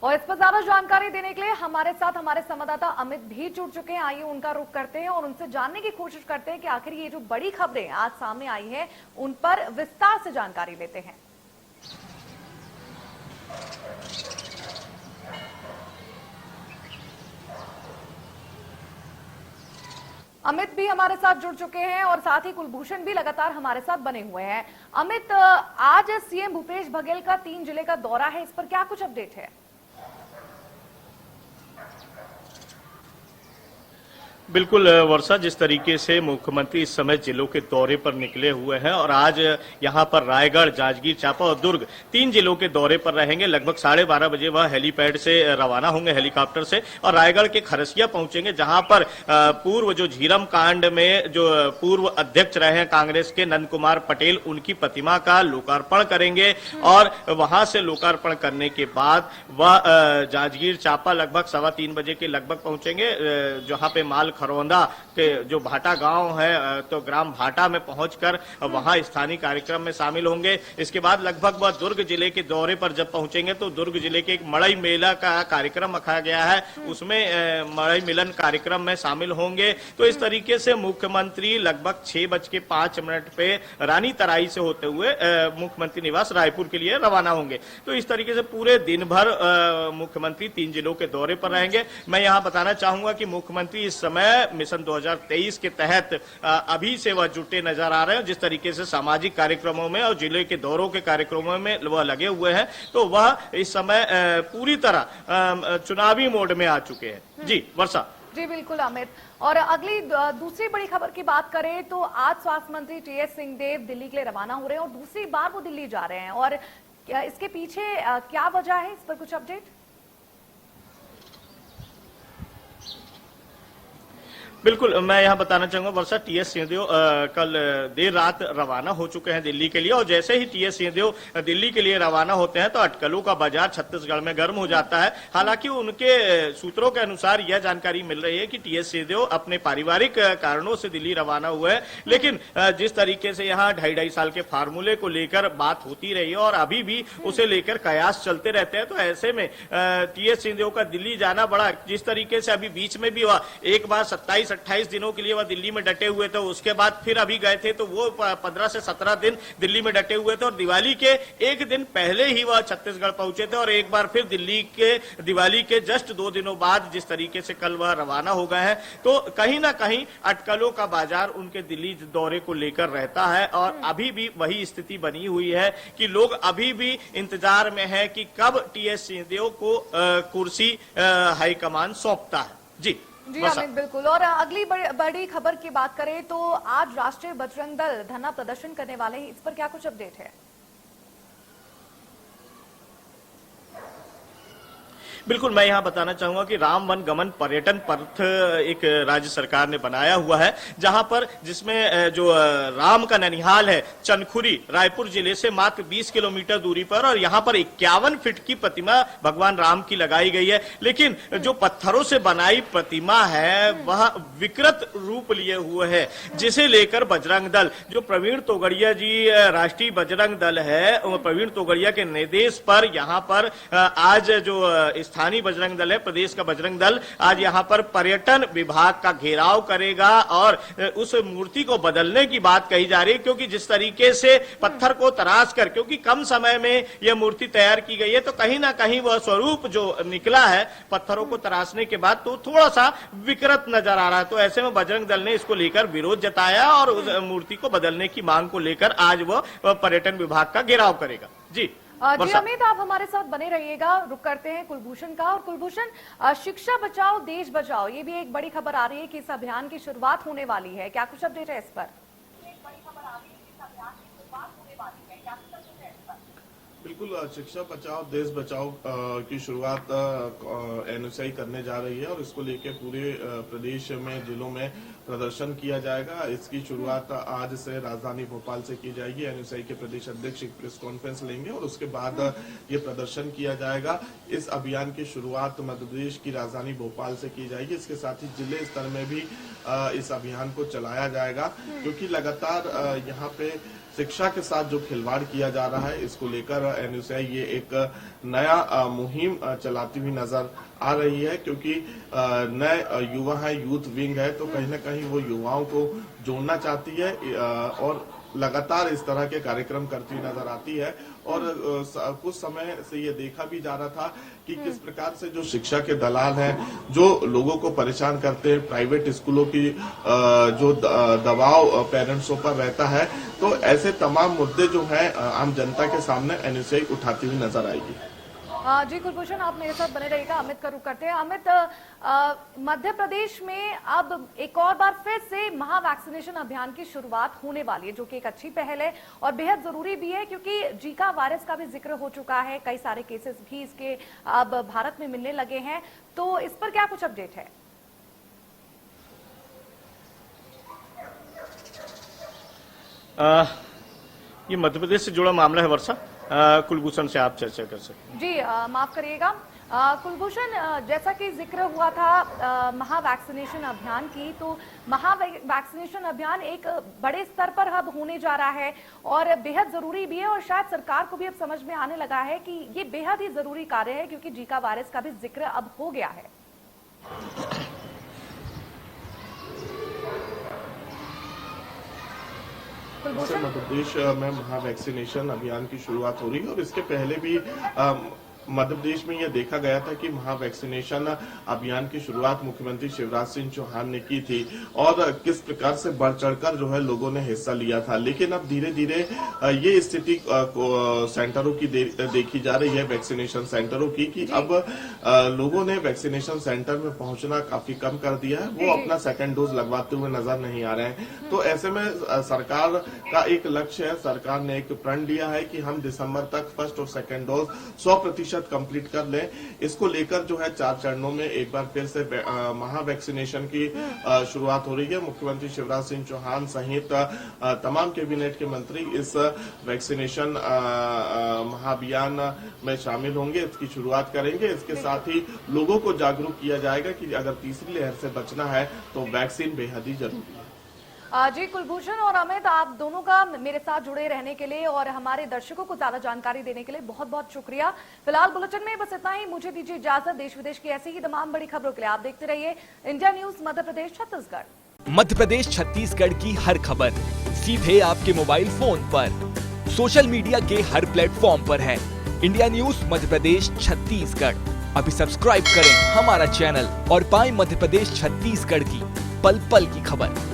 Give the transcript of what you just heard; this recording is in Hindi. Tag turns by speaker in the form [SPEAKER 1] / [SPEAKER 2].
[SPEAKER 1] और इस पर ज्यादा जानकारी देने के लिए हमारे साथ हमारे संवाददाता अमित भी जुड़ चुके हैं। आइए उनका रुख करते हैं और उनसे जानने की कोशिश करते हैं कि आखिर ये जो बड़ी खबरें आज सामने आई हैं उन पर विस्तार से जानकारी लेते हैं। अमित भी हमारे साथ जुड़ चुके हैं और साथ ही कुलभूषण भी लगातार हमारे साथ बने हुए हैं। अमित, आज सीएम भूपेश बघेल का 3 जिले का दौरा है, इस पर क्या कुछ अपडेट है?
[SPEAKER 2] बिल्कुल वर्षा, जिस तरीके से मुख्यमंत्री इस समय जिलों के दौरे पर निकले हुए हैं और आज यहां पर रायगढ़, जांजगीर चांपा और दुर्ग 3 जिलों के दौरे पर रहेंगे। लगभग 12:30 बजे वह हेलीपैड से रवाना होंगे, हेलीकॉप्टर से, और रायगढ़ के खरसिया पहुंचेंगे, जहां पर पूर्व जो झीरम कांड में जो पूर्व अध्यक्ष रहे हैं कांग्रेस के नंद कुमार पटेल, उनकी प्रतिमा का लोकार्पण करेंगे। और वहां से लोकार्पण करने के बाद वह जांजगीर चांपा लगभग 3:15 बजे के लगभग पहुंचेंगे, जहां पे माल खरौंदा के जो भाटा गांव है, तो ग्राम भाटा में पहुंचकर वहां स्थानीय कार्यक्रम में शामिल होंगे। इसके बाद लगभग वह दुर्ग जिले के दौरे पर जब पहुंचेंगे तो दुर्ग जिले के एक मड़ई मेला का कार्यक्रम रखा गया है, उसमें मड़ई मिलन कार्यक्रम में शामिल होंगे। तो इस तरीके से मुख्यमंत्री लगभग 6:05 पे रानी तराई से होते हुए मुख्यमंत्री निवास रायपुर के लिए रवाना होंगे। तो इस तरीके से पूरे दिन भर मुख्यमंत्री 3 जिलों के दौरे पर रहेंगे। मैं यहां बताना चाहूंगा कि मुख्यमंत्री इस समय मिशन 2023 के तहत अभी से वह जुटे नजर आ रहे हैं। जिस तरीके से सामाजिक कार्यक्रमों में और जिले के दौरों के कार्यक्रमों में वह लगे हुए हैं, तो वह इस समय पूरी तरह चुनावी मोड में आ चुके हैं। जी वर्षा।
[SPEAKER 1] जी बिल्कुल अमित। और अगली दूसरी बड़ी खबर की बात करें तो आज स्वास्थ्य मंत्री टीएस सिंहदेव दिल्ली के लिए रवाना हो रहे हैं और दूसरी बार वो दिल्ली जा रहे हैं, और इसके पीछे क्या वजह है, इस पर कुछ अपडेट?
[SPEAKER 2] बिल्कुल, मैं यहां बताना चाहूंगा वर्षा, टीएस सिंहदेव कल देर रात रवाना हो चुके हैं दिल्ली के लिए। और जैसे ही टीएस सिंहदेव दिल्ली के लिए रवाना होते हैं तो अटकलों का बाजार छत्तीसगढ़ में गर्म हो जाता है। हालांकि उनके सूत्रों के अनुसार यह जानकारी मिल रही है कि टीएस सिंहदेव अपने पारिवारिक कारणों से दिल्ली रवाना हुए हैं, लेकिन जिस तरीके से यहाँ 2.5 साल के फार्मूले को लेकर बात होती रही है और अभी भी उसे लेकर कयास चलते रहते हैं, तो ऐसे में टीएस सिंहदेव का दिल्ली जाना बड़ा, जिस तरीके से अभी बीच में भी हुआ, एक बार 27-28 दिनों के लिए वह दिल्ली में डटे हुए थे, उसके बाद फिर अभी गए थे तो वो 15 से 17 दिन दिल्ली में डटे हुए थे, और दिवाली के एक दिन पहले ही वह छत्तीसगढ़ पहुंचे थे, और एक बार फिर दिवाली के जस्ट 2 दिनों बाद जिस तरीके से कल वह रवाना हो गए हैं, तो कहीं ना कहीं अटकलों का बाजार उनके दिल्ली दौरे को लेकर रहता है। और अभी भी वही स्थिति बनी हुई है कि लोग अभी भी इंतजार में है कि कब टीएस सिंहदेव को कुर्सी हाईकमान सौंपता है। जी
[SPEAKER 1] अमित बिल्कुल। और अगली बड़ी खबर की बात करें तो आज राष्ट्रीय बजरंग दल धरना प्रदर्शन करने वाले हैं, इस पर क्या कुछ अपडेट है?
[SPEAKER 2] बिल्कुल, मैं यहां बताना चाहूंगा कि राम वन गमन पर्यटन पथ एक राज्य सरकार ने बनाया हुआ है, जहां पर जिसमें जो राम का ननिहाल है चनखुरी, रायपुर जिले से मात्र 20 किलोमीटर दूरी पर, और यहां पर 51 फीट की प्रतिमा भगवान राम की लगाई गई है। लेकिन जो पत्थरों से बनाई प्रतिमा है वह विकृत रूप लिए हुए है, जिसे लेकर बजरंग दल, जो प्रवीण तोगड़िया जी राष्ट्रीय बजरंग दल है, प्रवीण तोगड़िया के निर्देश पर यहाँ पर आज जो स्थानीय बजरंग दल है, प्रदेश का बजरंग दल, आज यहाँ पर पर्यटन विभाग का घेराव करेगा और उस मूर्ति को बदलने की बात कही जा रही है, क्योंकि जिस तरीके से पत्थर को तराश कर, क्योंकि कम समय में यह मूर्ति तैयार की गई है, तो कहीं ना कहीं वह स्वरूप जो निकला है पत्थरों को तराशने के बाद तो थोड़ा सा विकृत नजर आ रहा है। तो ऐसे में बजरंग दल ने इसको लेकर विरोध जताया और उस मूर्ति को बदलने की मांग को लेकर आज वह पर्यटन विभाग का घेराव करेगा। जी
[SPEAKER 1] अमित, आप हमारे साथ बने रहिएगा। रुक करते हैं कुलभूषण का। और कुलभूषण, शिक्षा बचाओ देश बचाओ, ये भी एक बड़ी खबर आ रही है कि इस अभियान की शुरुआत होने वाली है, क्या कुछ अपडेट है इस पर?
[SPEAKER 3] बिल्कुल, शिक्षा बचाओ देश बचाओ की शुरुआत एनएसआई करने जा रही है और इसको लेकर पूरे प्रदेश में जिलों में प्रदर्शन किया जाएगा। इसकी शुरुआत आज से राजधानी भोपाल से की जाएगी। एनएसआई के प्रदेश अध्यक्ष एक प्रेस कॉन्फ्रेंस लेंगे और उसके बाद ये प्रदर्शन किया जाएगा। इस अभियान की शुरुआत मध्य प्रदेश की राजधानी भोपाल से की जाएगी। इसके साथ ही जिले स्तर में भी इस अभियान को चलाया जाएगा, क्योंकि लगातार यहाँ पे शिक्षा के साथ जो खिलवाड़ किया जा रहा है, इसको लेकर एनयूसीआई ये एक नया मुहिम चलाती हुई नजर आ रही है, क्योंकि नए युवा है, यूथ विंग है, तो कहीं ना कहीं वो युवाओं को जोड़ना चाहती है और लगातार इस तरह के कार्यक्रम करती हुई नजर आती है। और कुछ समय से ये देखा भी जा रहा था कि किस प्रकार से जो शिक्षा के दलाल हैं, जो लोगों को परेशान करते हैं, प्राइवेट स्कूलों की जो दबाव पेरेंट्सों पर रहता है, तो ऐसे तमाम मुद्दे जो हैं आम जनता के सामने एनयूसीआई उठाती हुई नजर आएगी।
[SPEAKER 1] जी कुलभूषण, आप मेरे साथ बने रहिएगा। अमित का रुख करते हैं। अमित, मध्य प्रदेश में अब एक और बार फिर से महा वैक्सीनेशन अभियान की शुरुआत होने वाली है, जो कि एक अच्छी पहल है और बेहद जरूरी भी है, क्योंकि जीका वायरस का भी जिक्र हो चुका है। कई सारे केसेस भी इसके अब भारत में मिलने लगे हैं, तो इस पर क्या कुछ अपडेट है?
[SPEAKER 2] ये मध्य प्रदेश से जुड़ा मामला है वर्षा। कुलभूषण से आप चर्चा कर सकते हैं।
[SPEAKER 1] जी माफ करिएगा कुलभूषण, जैसा कि जिक्र हुआ था महा वैक्सीनेशन अभियान की, तो महा वैक्सीनेशन अभियान एक बड़े स्तर पर अब होने जा रहा है और बेहद जरूरी भी है, और शायद सरकार को भी अब समझ में आने लगा है कि ये बेहद ही जरूरी कार्य है, क्योंकि जीका वायरस का भी जिक्र अब हो गया है।
[SPEAKER 3] मध्य प्रदेश में महा वैक्सीनेशन अभियान की शुरुआत हो रही है और इसके पहले भी मध्य प्रदेश में यह देखा गया था कि महा वैक्सीनेशन अभियान की शुरुआत मुख्यमंत्री शिवराज सिंह चौहान ने की थी और किस प्रकार से बढ़ चढ़कर जो है लोगों ने हिस्सा लिया था। लेकिन अब धीरे धीरे ये स्थिति सेंटरों की देखी जा रही है, वैक्सीनेशन सेंटरों की, कि अब लोगों ने वैक्सीनेशन सेंटर में पहुंचना काफी कम कर दिया है। वो अपना सेकेंड डोज लगवाते हुए नजर नहीं आ रहे हैं। तो ऐसे में सरकार का एक लक्ष्य है, सरकार ने एक प्रण लिया है कि हम दिसंबर तक फर्स्ट और सेकेंड डोज 100% कंप्लीट कर लें। इसको लेकर जो है 4 चरणों में एक बार फिर से महा वैक्सीनेशन की शुरुआत हो रही है। मुख्यमंत्री शिवराज सिंह चौहान सहित तमाम कैबिनेट के मंत्री इस वैक्सीनेशन महाअभियान में शामिल होंगे, इसकी शुरुआत करेंगे। इसके साथ ही लोगों को जागरूक किया जाएगा कि अगर तीसरी लहर से बचना है तो वैक्सीन बेहद ही जरूरी है।
[SPEAKER 1] जी कुलभूषण और अमित, आप दोनों का मेरे साथ जुड़े रहने के लिए और हमारे दर्शकों को ज्यादा जानकारी देने के लिए बहुत बहुत शुक्रिया। फिलहाल बुलेटिन में बस इतना ही। मुझे दीजिए इजाजत। देश विदेश की ऐसी ही तमाम बड़ी खबरों के लिए आप देखते रहिए इंडिया न्यूज मध्य प्रदेश छत्तीसगढ़।
[SPEAKER 4] मध्य प्रदेश छत्तीसगढ़ की हर खबर सीधे आपके मोबाइल फोन पर, सोशल मीडिया के हर प्लेटफॉर्म पर है। इंडिया न्यूज मध्य प्रदेश छत्तीसगढ़, अभी सब्सक्राइब करें हमारा चैनल और पाएं मध्य प्रदेश छत्तीसगढ़ की पल पल की खबर।